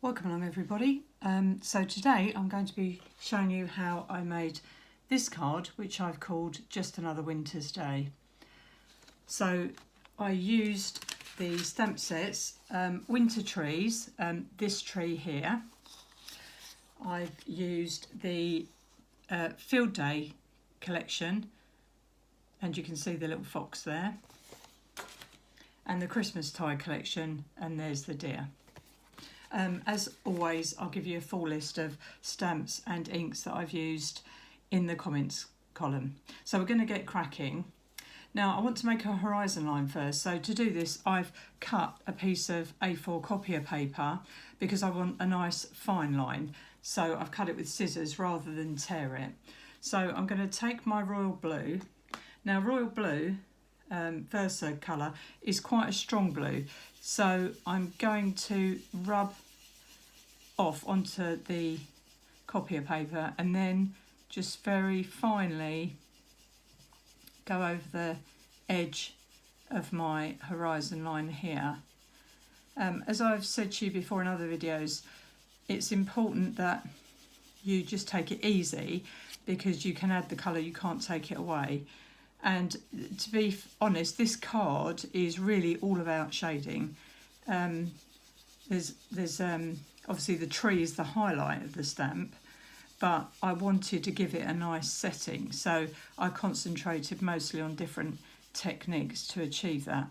Welcome along everybody. So today I'm going to be showing you how I made this card, which I've called Just Another Winter's Day. So I used the stamp sets, winter trees, this tree here. I've used the Field Day collection, and you can see the little fox there, and the Christmastide collection, and there's the deer. As always, I'll give you a full list of stamps and inks that I've used in the comments column. So we're going to get cracking. Now I want to make a horizon line first. So to do this, I've cut a piece of A4 copier paper because I want a nice fine line. So I've cut it with scissors rather than tear it. So I'm going to take my royal blue. Now royal blue, Versacolour, is quite a strong blue. So I'm going to rub off onto the copier paper and then just very finely go over the edge of my horizon line here. As I've said to you before in other videos, it's important that you just take it easy because you can add the colour, you can't take it away. And to be honest, this card is really all about shading. There's obviously the tree is the highlight of the stamp, but I wanted to give it a nice setting, so I concentrated mostly on different techniques to achieve that.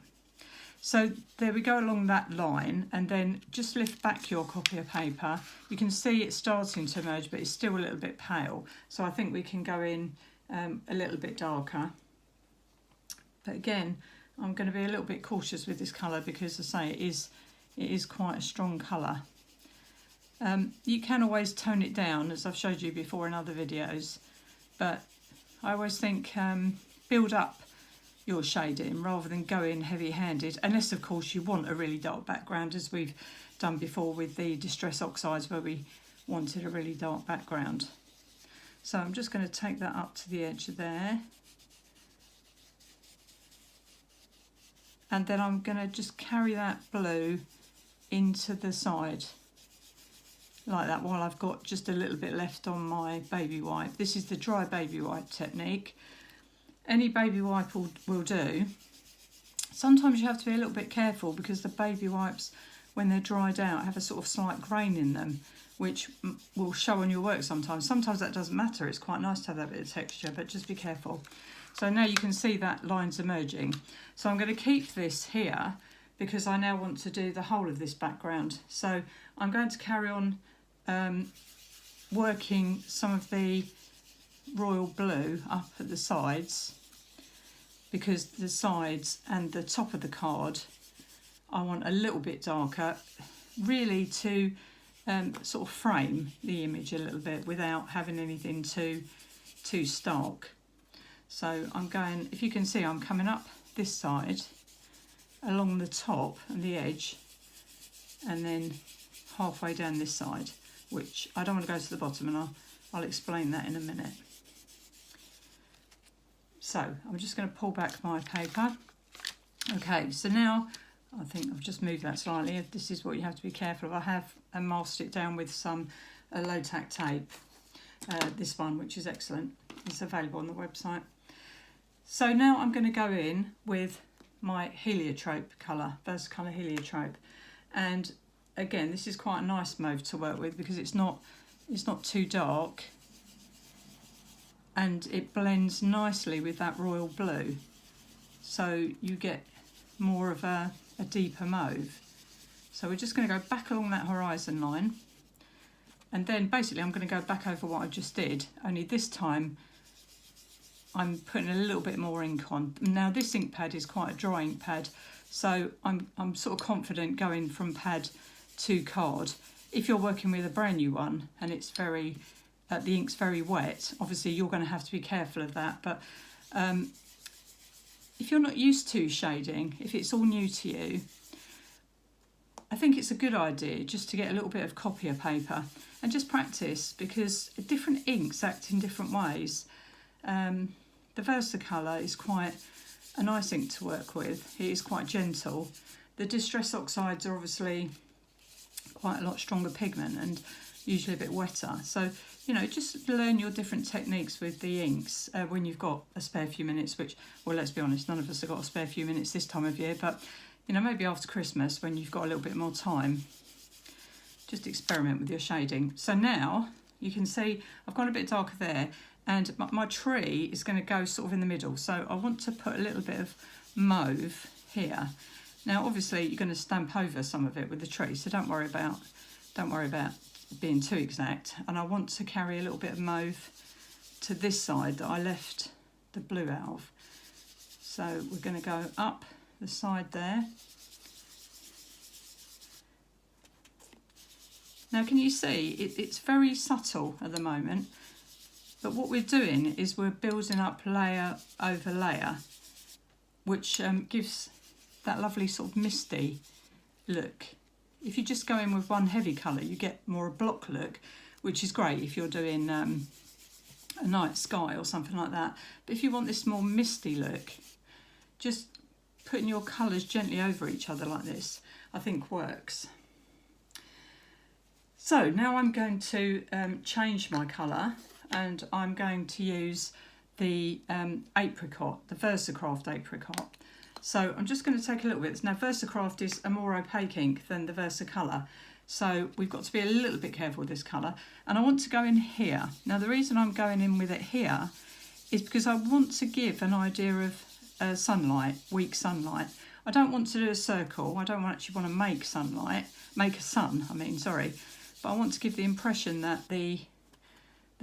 So there we go along that line, and then just lift back your copier paper. You can see it's starting to emerge, but it's still a little bit pale, so I think we can go in a little bit darker. But again, I'm going to be a little bit cautious with this colour because, as I say, it is quite a strong colour. You can always tone it down, as I've showed you before in other videos, but I always think build up your shading rather than go in heavy-handed, unless of course you want a really dark background, as we've done before with the Distress Oxides where we wanted a really dark background. So I'm just going to take that up to the edge there. And then I'm going to just carry that blue into the side like that while I've got just a little bit left on my baby wipe. This is the dry baby wipe technique. Any baby wipe will do. Sometimes you have to be a little bit careful because the baby wipes, when they're dried out, have a sort of slight grain in them, which will show on your work sometimes. Sometimes that doesn't matter. It's quite nice to have that bit of texture, but just be careful. So now you can see that line's emerging. So I'm going to keep this here because I now want to do the whole of this background. So I'm going to carry on working some of the royal blue up at the sides, because the sides and the top of the card I want a little bit darker, really to sort of frame the image a little bit without having anything too stark. So I'm going, if you can see, I'm coming up this side along the top and the edge, and then halfway down this side, which I don't want to go to the bottom, and I'll explain that in a minute. So I'm just going to pull back my paper. Okay, so now I think I've just moved that slightly. This is what you have to be careful of. I have masked it down with some low-tack tape, this one, which is excellent. It's available on the website. So now I'm going to go in with my heliotrope colour, Versacolour heliotrope, and again this is quite a nice mauve to work with because it's not too dark, and it blends nicely with that royal blue, so you get more of a deeper mauve. So we're just going to go back along that horizon line, and then basically I'm going to go back over what I just did, only this time I'm putting a little bit more ink on. Now this ink pad is quite a dry ink pad, so I'm sort of confident going from pad to card. If you're working with a brand new one and it's the ink's very wet, obviously you're going to have to be careful of that. But if you're not used to shading, if it's all new to you, I think it's a good idea just to get a little bit of copier paper and just practice, because different inks act in different ways. The Versacolour is quite a nice ink to work with. It is quite gentle. The Distress Oxides are obviously quite a lot stronger pigment and usually a bit wetter. So, you know, just learn your different techniques with the inks when you've got a spare few minutes, which, well, let's be honest, none of us have got a spare few minutes this time of year, but, you know, maybe after Christmas when you've got a little bit more time, just experiment with your shading. So now you can see I've gone a bit darker there, and my tree is going to go sort of in the middle. So I want to put a little bit of mauve here. Now, obviously, you're going to stamp over some of it with the tree, so don't worry about being too exact. And I want to carry a little bit of mauve to this side that I left the blue out of. So we're going to go up the side there. Now, can you see it's very subtle at the moment, but what we're doing is we're building up layer over layer, which gives that lovely sort of misty look. If you just go in with one heavy colour, you get more a block look, which is great if you're doing a night sky or something like that. But if you want this more misty look, just putting your colours gently over each other like this, I think works. So now I'm going to change my colour, and I'm going to use the apricot, the Versacraft apricot. So I'm just going to take a little bit. Now, Versacraft is a more opaque ink than the Versacolor, so we've got to be a little bit careful with this colour. And I want to go in here. Now, the reason I'm going in with it here is because I want to give an idea of sunlight, weak sunlight. I don't want to do a circle. I don't actually want to make sunlight, make a sun, I mean, sorry. But I want to give the impression that the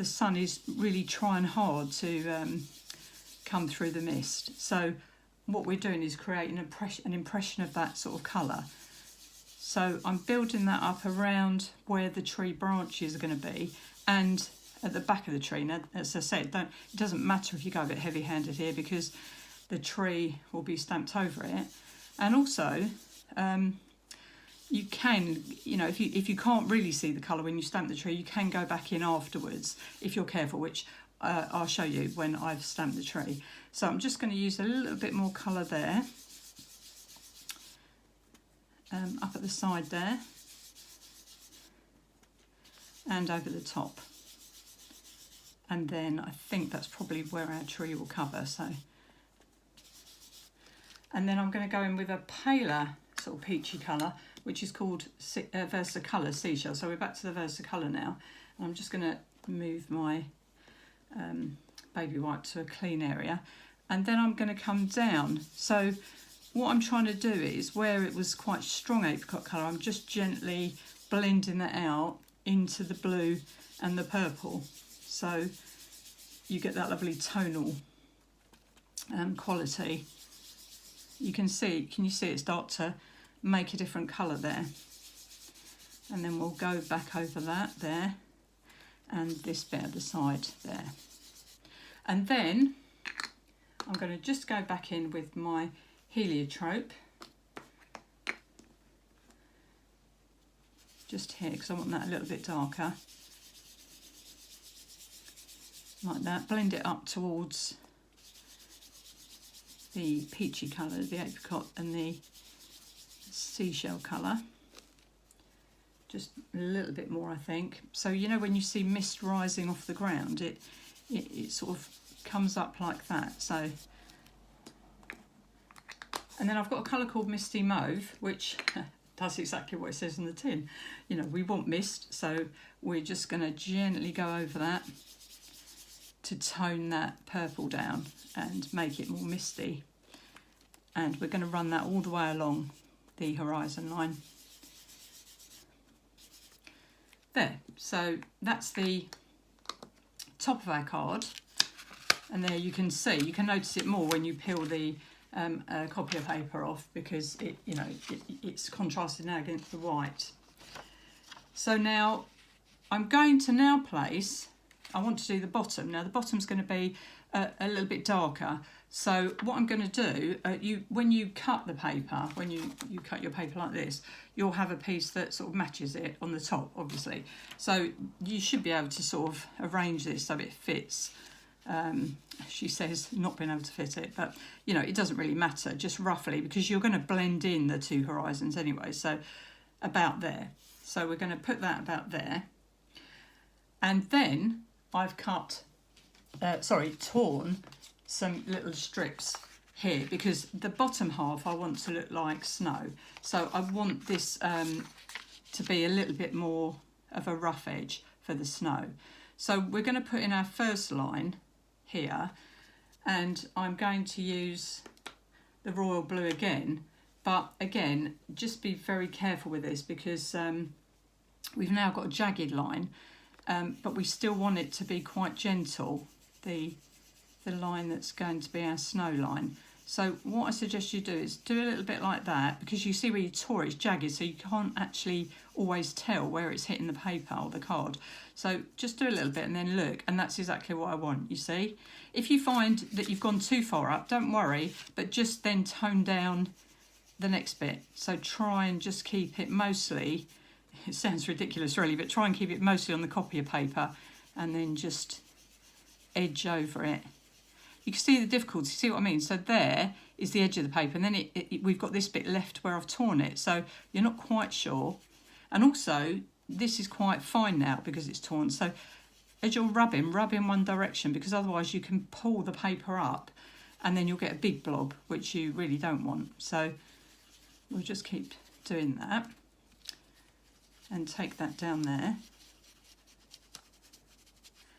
sun is really trying hard to come through the mist. So what we're doing is creating an impression of that sort of colour. So I'm building that up around where the tree branches are going to be and at the back of the tree. Now, as I said, it doesn't matter if you go a bit heavy-handed here because the tree will be stamped over it. And also, you can, you know, if you can't really see the colour when you stamp the tree, you can go back in afterwards if you're careful, which I'll show you when I've stamped the tree. So I'm just going to use a little bit more colour there, up at the side there, and over the top. And then I think that's probably where our tree will cover. So, and then I'm going to go in with a paler sort of peachy colour, which is called Versacolor seashell. So we're back to the Versacolor now. And I'm just going to move my baby white to a clean area, and then I'm going to come down. So what I'm trying to do is, where it was quite strong apricot colour, I'm just gently blending that out into the blue and the purple, so you get that lovely tonal quality. You can see, can you see it start to make a different colour there? And then we'll go back over that there, and this bit at the side there. And then I'm going to just go back in with my heliotrope, just here, because I want that a little bit darker, like that. Blend it up towards the peachy colour, the apricot and the seashell colour. Just a little bit more, I think. So, you know, when you see mist rising off the ground, it sort of comes up like that. So, and then I've got a colour called Misty Mauve, which does exactly what it says in the tin. You know, we want mist, so we're just going to gently go over that to tone that purple down and make it more misty. And we're going to run that all the way along the horizon line. There, so that's the top of our card, and there you can see, you can notice it more when you peel the copy of paper off, because it's contrasted now against the white. So now I'm going to now place, I want to do the bottom. Now the bottom's going to be a little bit darker. So what I'm going to do, when you cut the paper, when you cut your paper like this, you'll have a piece that sort of matches it on the top, obviously. So you should be able to sort of arrange this so it fits. She says not being able to fit it, but you know, it doesn't really matter, just roughly, because you're going to blend in the two horizons anyway, so about there. So we're going to put that about there. And then I've torn some little strips here because the bottom half I want to look like snow. So I want this to be a little bit more of a rough edge for the snow. So we're going to put in our first line here, and I'm going to use the royal blue again, but again just be very careful with this because we've now got a jagged line, but we still want it to be quite gentle, the line that's going to be our snow line. So what I suggest you do is do a little bit like that, because you see where you tore it's jagged, so you can't actually always tell where it's hitting the paper or the card. So just do a little bit and then look, and that's exactly what I want, you see. If you find that you've gone too far up, don't worry, but just then tone down the next bit. So try and just keep it mostly, it sounds ridiculous really, but try and keep it mostly on the copier paper and then just edge over it. You can see the difficulty, see what I mean? So there is the edge of the paper, and then we've got this bit left where I've torn it, so you're not quite sure. And also, this is quite fine now because it's torn. So as you're rubbing, rub in one direction, because otherwise you can pull the paper up and then you'll get a big blob, which you really don't want. So we'll just keep doing that and take that down there.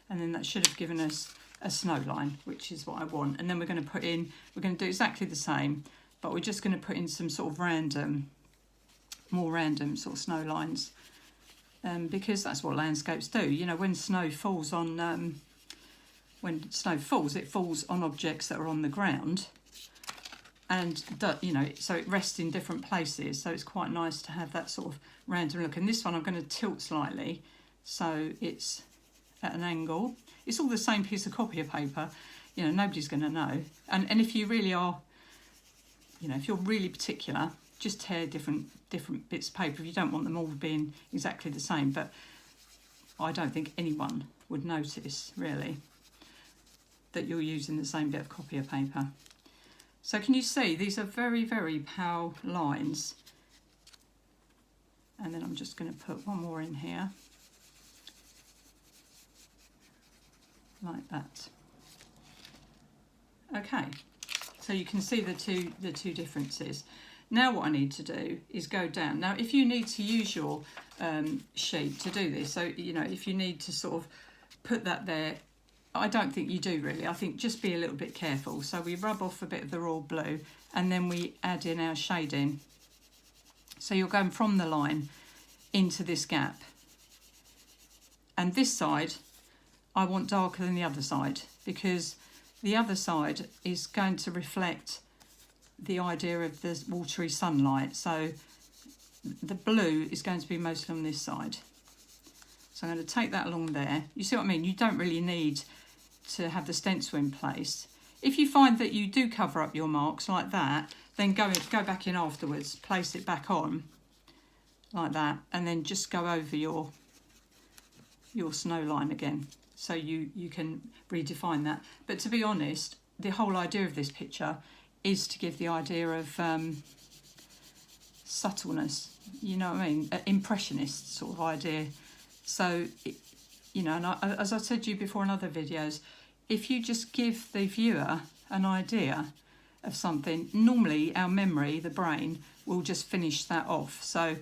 And then that should have given us a snow line, which is what I want. And then we're going to put in, we're going to do exactly the same, but we're just going to put in some sort of more random sort of snow lines, because that's what landscapes do. You know, when snow falls on, it falls on objects that are on the ground, and you know, so it rests in different places. So it's quite nice to have that sort of random look. And this one I'm going to tilt slightly, so it's at an angle. It's all the same piece of copier paper, you know, nobody's going to know. And if you really are, you know, if you're really particular, just tear different bits of paper if you don't want them all being exactly the same. But I don't think anyone would notice, really, that you're using the same bit of copier paper. So can you see, these are very, very pale lines. And then I'm just going to put one more in here. Like that. Okay, so you can see the two differences. Now what I need to do is go down. Now if you need to use your sheet to do this, so you know, if you need to sort of put that there, I don't think you do really. I think just be a little bit careful. So we rub off a bit of the royal blue and then we add in our shading. So you're going from the line into this gap. And this side I want darker than the other side, because the other side is going to reflect the idea of the watery sunlight. So the blue is going to be mostly on this side. So I'm going to take that along there. You see what I mean? You don't really need to have the stencil in place. If you find that you do cover up your marks like that, then go back in afterwards, place it back on like that, and then just go over your snow line again. So you can redefine that. But to be honest, the whole idea of this picture is to give the idea of subtleness, you know what I mean? An impressionist sort of idea. So, you know, and as I said to you before in other videos, if you just give the viewer an idea of something, normally our memory, the brain, will just finish that off. So,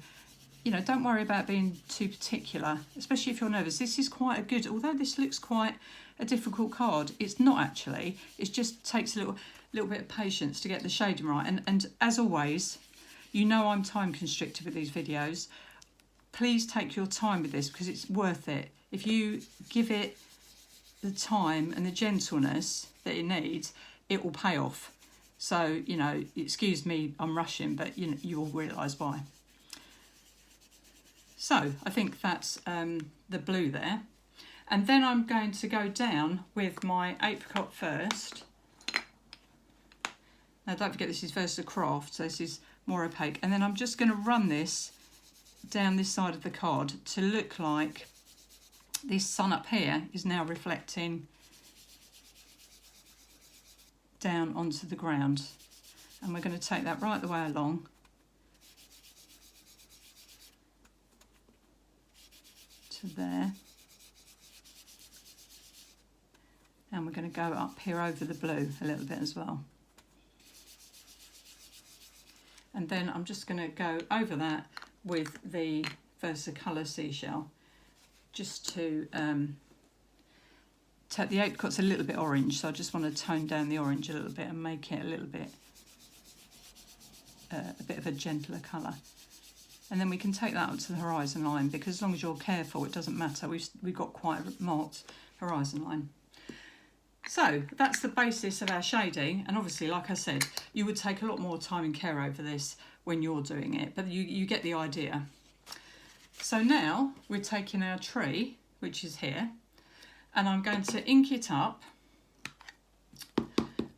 you know, don't worry about being too particular, especially if you're nervous. This is quite a good, although this looks quite a difficult card, it's not actually. It just takes a little bit of patience to get the shading right. And as always, you know I'm time constricted with these videos. Please take your time with this because it's worth it. If you give it the time and the gentleness that it needs, it will pay off. So, you know, excuse me, I'm rushing, but you know, you will realise why. So I think that's the blue there. And then I'm going to go down with my apricot first. Now don't forget this is Versacraft, so this is more opaque. And then I'm just going to run this down this side of the card to look like this sun up here is now reflecting down onto the ground. And we're going to take that right the way along. to there. And we're going to go up here over the blue a little bit as well. And then I'm just going to go over that with the Versacolor seashell, just to take the apricot's a little bit orange, so I just want to tone down the orange a little bit and make it a little bit, a bit of a gentler colour. And then we can take that up to the horizon line, because as long as you're careful, it doesn't matter. We've got quite a marked horizon line. So that's the basis of our shading, and obviously, like I said, you would take a lot more time and care over this when you're doing it, but you get the idea. So now we're taking our tree, which is here, and I'm going to ink it up.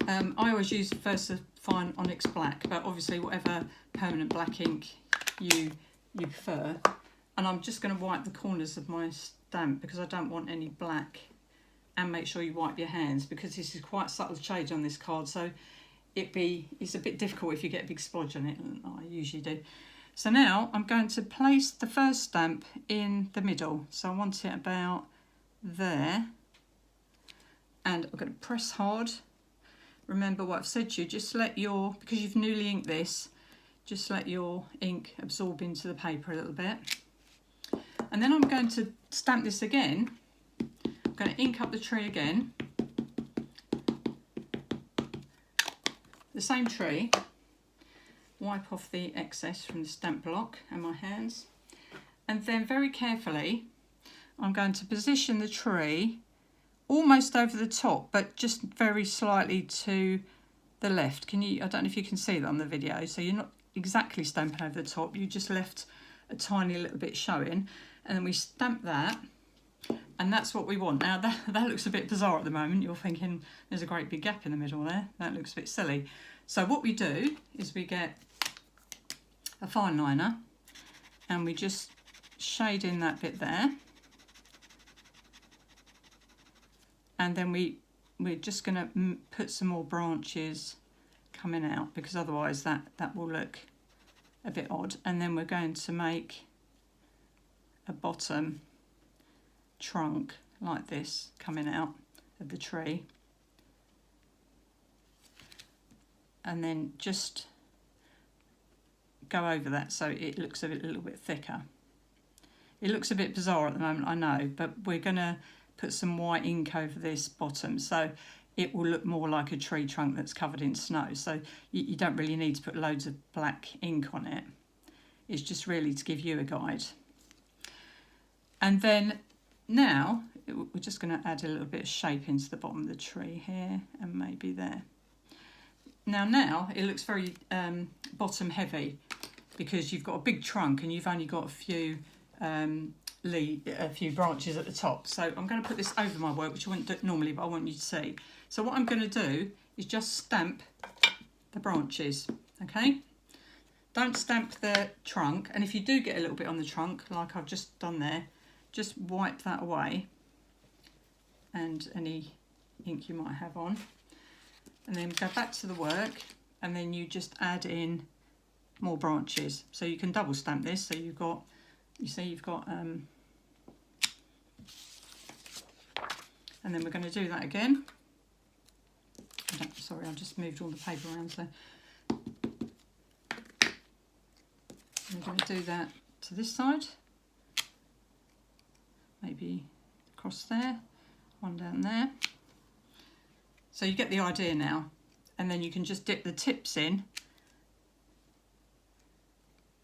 I always use Versafine Onyx Black, but obviously whatever permanent black ink you prefer. And I'm just going to wipe the corners of my stamp because I don't want any black. And make sure you wipe your hands, because this is quite subtle shade on this card, so it's a bit difficult if you get a big splodge on it, and I usually do. So now I'm going to place the first stamp in the middle, so I want it about there, and I'm going to press hard. Remember what I've said to you, just let your, because you've newly inked this, just let your ink absorb into the paper a little bit. And then I'm going to stamp this again. I'm going to ink up the tree again, the same tree, wipe off the excess from the stamp block and my hands, and then very carefully I'm going to position the tree almost over the top, but just very slightly to the left. I don't know if you can see that on the video, so you're not exactly stamping over the top, you just left a tiny little bit showing, and then we stamp that. And that's what we want. Now that looks a bit bizarre at the moment. You're thinking there's a great big gap in the middle there. That looks a bit silly. So what we do is we get a fine liner and we just shade in that bit there. And then we're just going to put some more branches coming out, because otherwise that will look a bit odd. And then we're going to make a bottom trunk like this coming out of the tree, and then just go over that so it looks a little bit thicker. It looks a bit bizarre at the moment, I know, but we're going to put some white ink over this bottom so it will look more like a tree trunk that's covered in snow. So you don't really need to put loads of black ink on it. It's just really to give you a guide. And then now we're just going to add a little bit of shape into the bottom of the tree here and maybe there. Now it looks very bottom heavy, because you've got a big trunk and you've only got a few branches at the top. So I'm going to put this over my work, which I wouldn't do normally, but I want you to see. So what I'm going to do is just stamp the branches, okay? Don't stamp the trunk, and if you do get a little bit on the trunk, like I've just done there, just wipe that away and any ink you might have on, and then go back to the work, and then you just add in more branches. So you can double stamp this, so you've got, and then we're going to do that again. Sorry, I just moved all the paper around, so we're going to do that to this side. Maybe across there, one down there. So you get the idea now, and then you can just dip the tips in.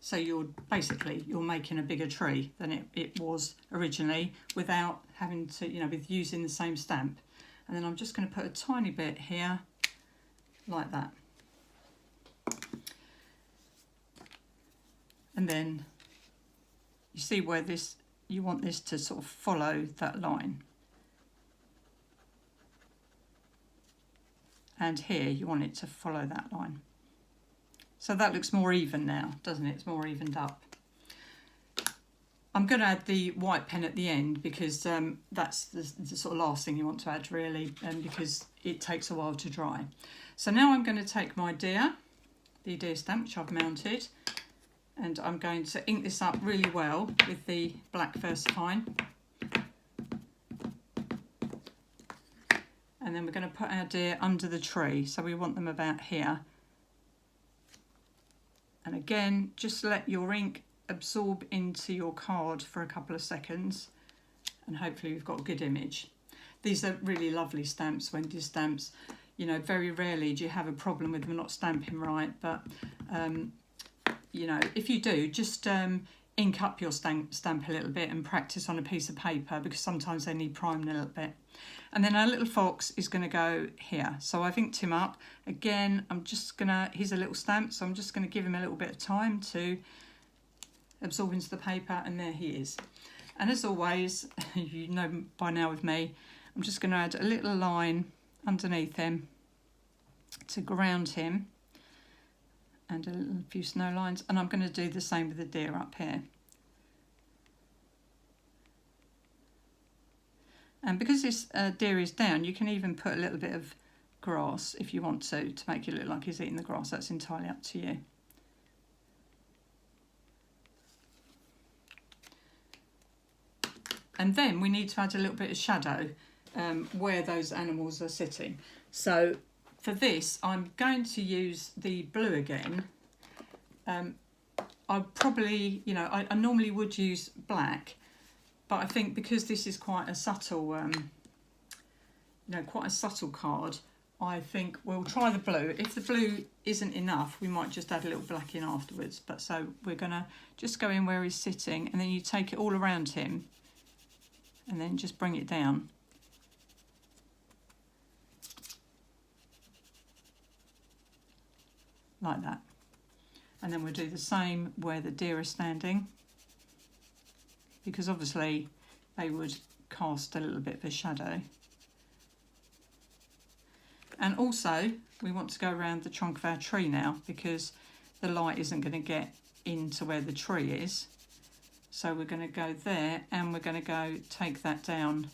So you're making a bigger tree than it was originally, without having to, with using the same stamp. And then I'm just going to put a tiny bit here, like that. And then you see where you want this to sort of follow that line. And here you want it to follow that line. So that looks more even now, doesn't it? It's more evened up. I'm going to add the white pen at the end, because that's the sort of last thing you want to add, really, because it takes a while to dry. So now I'm going to take my the deer stamp, which I've mounted, and I'm going to ink this up really well with the black Versafine. And then we're going to put our deer under the tree, so we want them about here. And again, just let your ink absorb into your card for a couple of seconds, and hopefully we've got a good image. These are really lovely stamps, Wendy's stamps. You know, very rarely do you have a problem with them not stamping right, but you know, if you do, just ink up your stamp a little bit and practice on a piece of paper, because sometimes they need priming a little bit. And then our little fox is going to go here. So I've inked him up. Again, I'm just going to, he's a little stamp, so I'm just going to give him a little bit of time to absorb into the paper, and there he is. And as always, you know by now with me, I'm just going to add a little line underneath him to ground him, and a few snow lines, and I'm going to do the same with the deer up here. And because this deer is down, you can even put a little bit of grass if you want to make it look like he's eating the grass. That's entirely up to you. And then we need to add a little bit of shadow where those animals are sitting. So for this, I'm going to use the blue again. I probably, you know, I normally would use black, but I think because this is quite a subtle, you know, quite a subtle card, I think we'll try the blue. If the blue isn't enough, we might just add a little black in afterwards. But so we're gonna just go in where he's sitting, and then you take it all around him, and then just bring it down. Like that. And then we'll do the same where the deer are standing, because obviously they would cast a little bit of a shadow. And also we want to go around the trunk of our tree now, because the light isn't going to get into where the tree is. So we're going to go there, and we're going to go take that down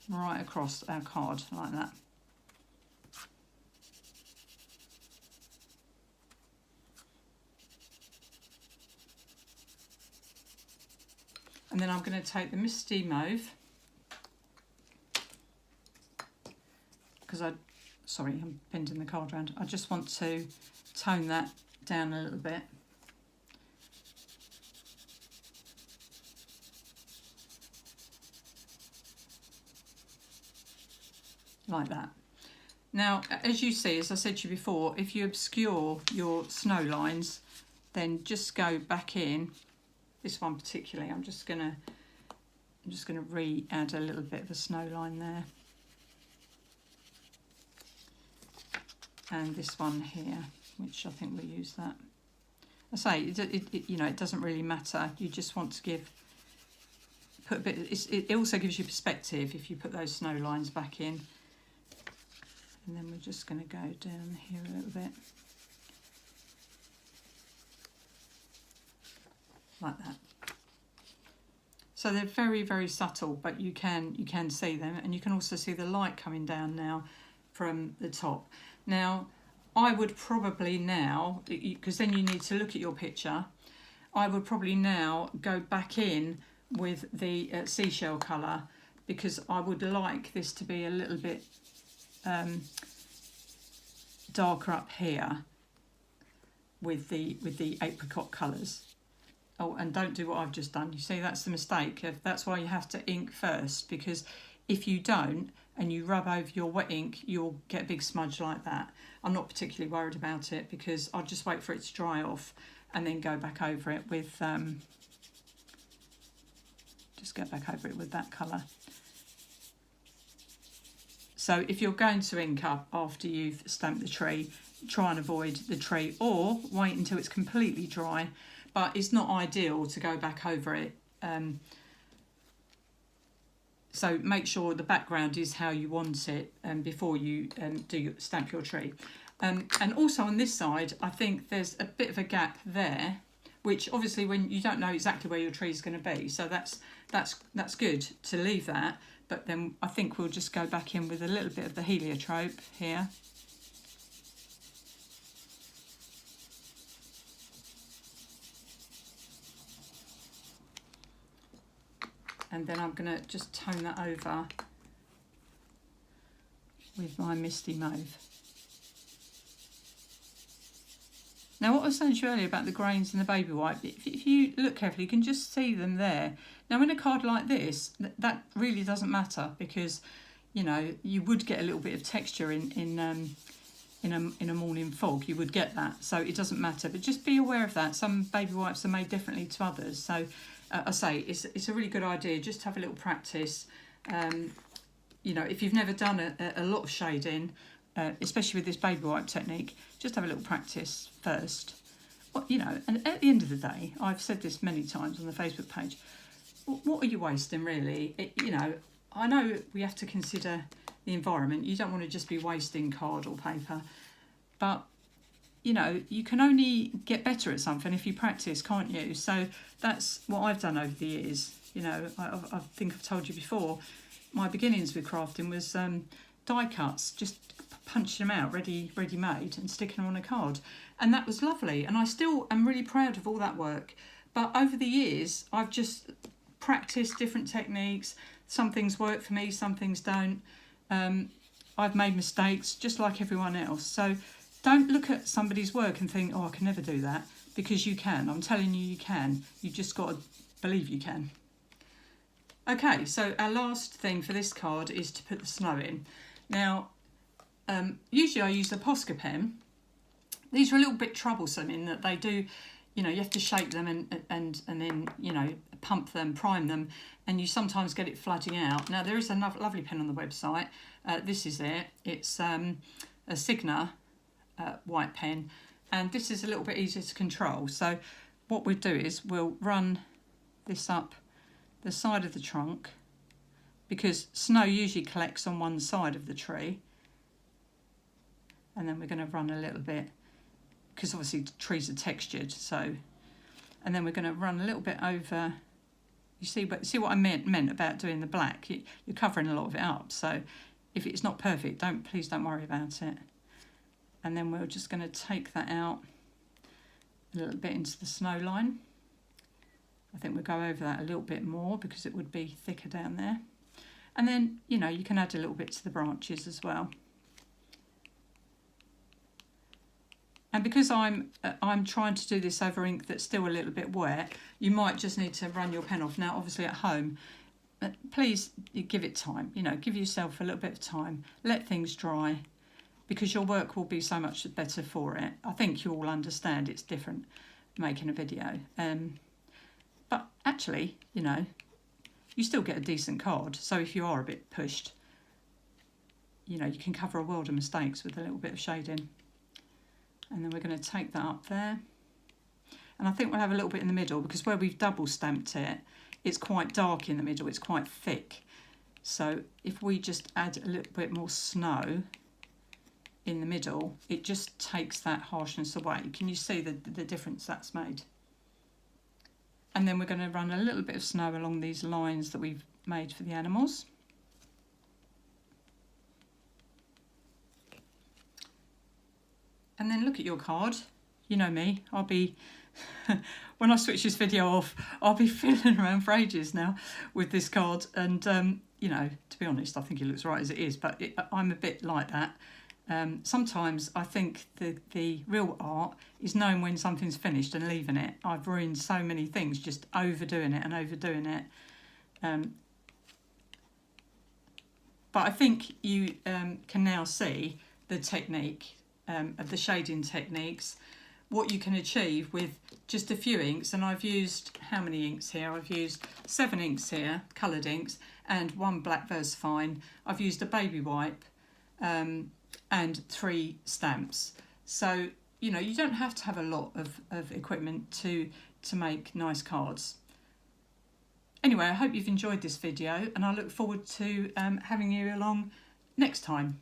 right across our card like that. And then I'm going to take the Misty Mauve, because sorry, I'm bending the card around. I just want to tone that down a little bit. Like that. Now, as you see, as I said to you before, if you obscure your snow lines, then just go back in. This one particularly, I'm just gonna re-add a little bit of a snow line there. And this one here, which I think we'll use that. I say, you know, it doesn't really matter. You just want to put a bit. It also gives you perspective if you put those snow lines back in. And then we're just going to go down here a little bit. Like that. So they're very, very subtle, but you can see them, and you can also see the light coming down now from the top. Now, I would probably now, because then you need to look at your picture, I would probably now go back in with the seashell colour, because I would like this to be a little bit darker up here with the apricot colours. Oh, and don't do what I've just done. You see, that's the mistake. That's why you have to ink first, because if you don't and you rub over your wet ink, you'll get a big smudge like that. I'm not particularly worried about it, because I'll just wait for it to dry off and then go back over it with just go back over it with that colour. So if you're going to ink up after you've stamped the tree, try and avoid the tree, or wait until it's completely dry. But it's not ideal to go back over it. So make sure the background is how you want it before you stamp your tree. And also on this side, I think there's a bit of a gap there, which obviously when you don't know exactly where your tree is going to be, so that's good to leave that. But then I think we'll just go back in with a little bit of the heliotrope here. and then I'm going to just tone that over with my Misty Mauve. Now, what I was saying to you earlier about the grains and the baby white, if you look carefully, you can just see them there. Now, in a card like this, that really doesn't matter, because, you know, you would get a little bit of texture in a morning fog. You would get that, so it doesn't matter. But just be aware of that. Some baby wipes are made differently to others. So, I say it's a really good idea. Just have a little practice. You know, if you've never done a lot of shading, especially with this baby wipe technique, just have a little practice first. Well, you know, and at the end of the day, I've said this many times on the Facebook page, what are you wasting, really? You know, I know we have to consider the environment. You don't want to just be wasting card or paper, but, you know, you can only get better at something if you practice, can't you? So that's what I've done over the years. You know, I think I've told you before, my beginnings with crafting was die cuts, just punching them out ready-made and sticking them on a card, and that was lovely, and I still am really proud of all that work. But over the years I've just practiced different techniques. Some things work for me, some things don't. I've made mistakes just like everyone else, so don't look at somebody's work and think, oh, I can never do that, because you can. I'm telling you, you can. You just got to believe you can. Okay, so our last thing for this card is to put the snow in. Now, usually I use a Posca pen. These are a little bit troublesome in that they do, you know, you have to shake them and then, you know, pump them, prime them, and you sometimes get it flooding out. Now, there is a lovely pen on the website. This is it. It's a Signo white pen, and this is a little bit easier to control. So what we'll do is we'll run this up the side of the trunk, because snow usually collects on one side of the tree, and then we're going to run a little bit, because obviously trees are textured, so, and then we're going to run a little bit over. You see what I meant about doing the black. You're covering a lot of it up, so if it's not perfect, please don't worry about it. And then we're just going to take that out a little bit into the snow line. I think we'll go over that a little bit more because it would be thicker down there. And then, you know, you can add a little bit to the branches as well. And because I'm trying to do this over ink that's still a little bit wet, you might just need to run your pen off. Now, obviously at home, please give it time. You know, give yourself a little bit of time. Let things dry, because your work will be so much better for it. I think you all understand it's different making a video. But actually, you know, you still get a decent card. So if you are a bit pushed, you know, you can cover a world of mistakes with a little bit of shading. And then we're going to take that up there. And I think we'll have a little bit in the middle, because where we've double stamped it, it's quite dark in the middle, it's quite thick. So if we just add a little bit more snow in the middle, it just takes that harshness away. Can you see the difference that's made? And then we're going to run a little bit of snow along these lines that we've made for the animals. And then look at your card. You know me, I'll be, when I switch this video off, I'll be fiddling around for ages now with this card. And, you know, to be honest, I think it looks right as it is, but I'm a bit like that. Sometimes I think the real art is knowing when something's finished and leaving it. I've ruined so many things just overdoing it and overdoing it. But I think you can now see the technique of the shading techniques, what you can achieve with just a few inks. And I've used, how many inks here? I've used 7 inks here, coloured inks, and 1 black Versafine. I've used a baby wipe, and 3 stamps. So, you know, you don't have to have a lot of equipment to make nice cards. Anyway, I hope you've enjoyed this video, and I look forward to having you along next time.